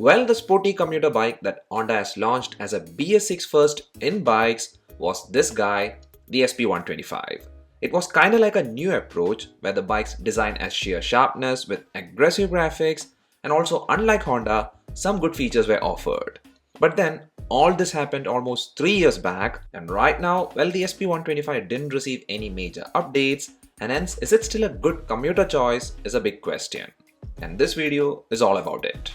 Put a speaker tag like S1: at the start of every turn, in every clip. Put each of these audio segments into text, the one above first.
S1: Well, the sporty commuter bike that Honda has launched as a BS6 first in bikes was this guy, the SP125. It was kinda like a new approach where the bike's designed as sheer sharpness with aggressive graphics, and also unlike Honda, some good features were offered. But then all this happened almost 3 years back, and right now, well, the SP125 didn't receive any major updates, and hence is it still a good commuter choice is a big question. And this video is all about it.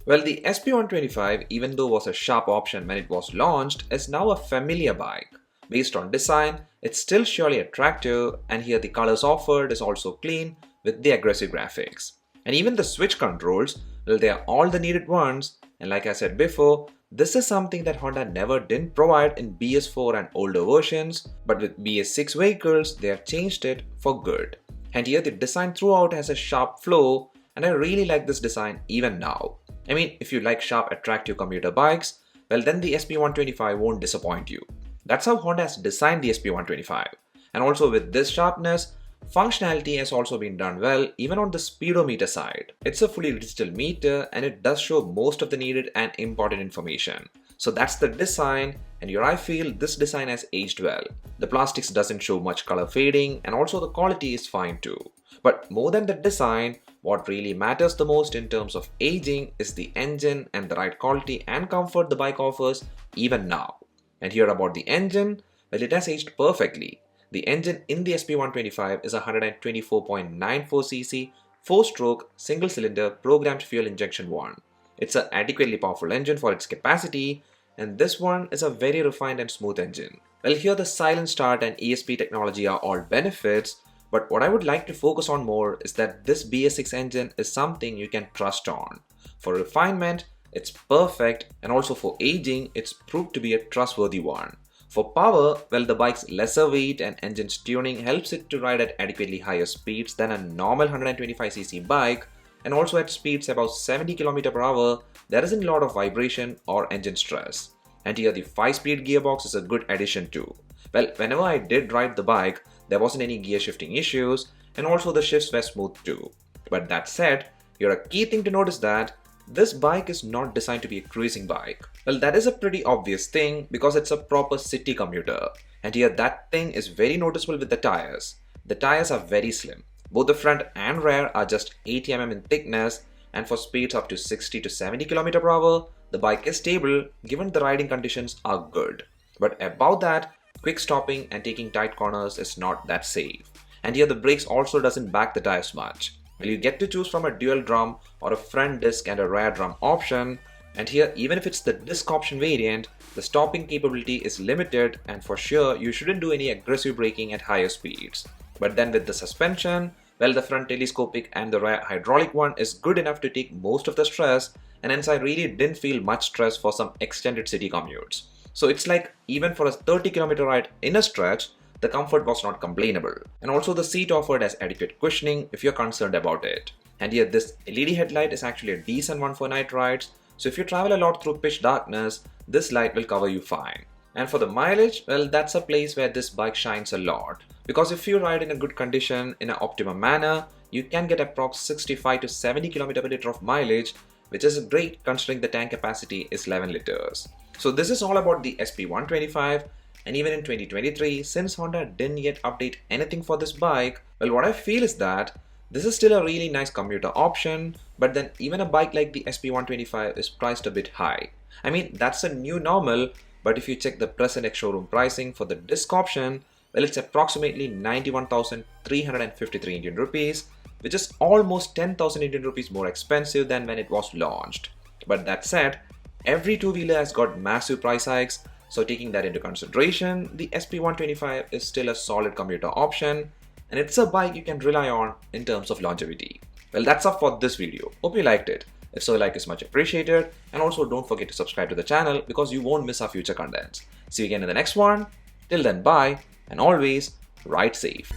S1: Well, the SP125, even though was a sharp option when it was launched, is now a familiar bike. Based on design, it's still surely attractive, and here the colors offered is also clean with the aggressive graphics. And even the switch controls, well, they are all the needed ones, and like I said before, this is something that Honda never didn't provide in BS4 and older versions, but with BS6 vehicles, they have changed it for good. And here the design throughout has a sharp flow, and I really like this design even now. I mean, if you like sharp, attractive commuter bikes, well then the SP125 won't disappoint you. That's how Honda has designed the SP125. And also with this sharpness, functionality has also been done well even on the speedometer side. It's a fully digital meter and it does show most of the needed and important information. So that's the design, and here I feel this design has aged well. The plastics doesn't show much color fading, and also the quality is fine too. But more than the design, what really matters the most in terms of aging is the engine and the right quality and comfort the bike offers even now. And here about the engine, well, it has aged perfectly. The engine in the SP125 is a 124.94cc 4-stroke single-cylinder programmed fuel injection one. It's an adequately powerful engine for its capacity, and this one is a very refined and smooth engine. Well, here the silent start and ESP technology are all benefits, but what I would like to focus on more is that this BS6 engine is something you can trust on. For refinement, it's perfect, and also for aging, it's proved to be a trustworthy one. For power, well, the bike's lesser weight and engine's tuning helps it to ride at adequately higher speeds than a normal 125cc bike, and also at speeds above 70 km/h, there isn't a lot of vibration or engine stress. And here the 5-speed gearbox is a good addition too. Well, whenever I did ride the bike, there wasn't any gear shifting issues, and also the shifts were smooth too. But that said, here a key thing to notice that this bike is not designed to be a cruising bike. Well, that is a pretty obvious thing because it's a proper city commuter. And here that thing is very noticeable with the tires. The tires are very slim. Both the front and rear are just 80 mm in thickness, and for speeds up to 60 to 70 km/h, the bike is stable given the riding conditions are good. But above that, quick stopping and taking tight corners is not that safe. And here the brakes also doesn't back the tires much. Well, you get to choose from a dual drum or a front disc and a rear drum option, and here even if it's the disc option variant, the stopping capability is limited, and for sure you shouldn't do any aggressive braking at higher speeds. But then with the suspension, well, the front telescopic and the rear hydraulic one is good enough to take most of the stress, and hence I really didn't feel much stress for some extended city commutes. So it's like even for a 30-km ride in a stretch, the comfort was not complainable. And also the seat offered has adequate cushioning if you're concerned about it. And here this LED headlight is actually a decent one for night rides, so if you travel a lot through pitch darkness, this light will cover you fine. And for the mileage, well, that's a place where this bike shines a lot. Because if you ride in a good condition in an optimum manner, you can get approx 65 to 70 km/h of mileage, which is great considering the tank capacity is 11 liters. So this is all about the SP125, and even in 2023, since Honda didn't yet update anything for this bike, well, what I feel is that this is still a really nice commuter option, but then even a bike like the SP125 is priced a bit high. I mean, that's a new normal, but if you check the present ex-showroom pricing for the disc option, well, it's approximately 91,353 Indian rupees, which is almost 10,000 Indian rupees more expensive than when it was launched. But that said, every two-wheeler has got massive price hikes, so taking that into consideration, the SP125 is still a solid commuter option, and it's a bike you can rely on in terms of longevity. Well, that's all for this video. Hope you liked it. If so, like is much appreciated, and also don't forget to subscribe to the channel because you won't miss our future contents. See you again in the next one. Till then, bye, and always ride safe.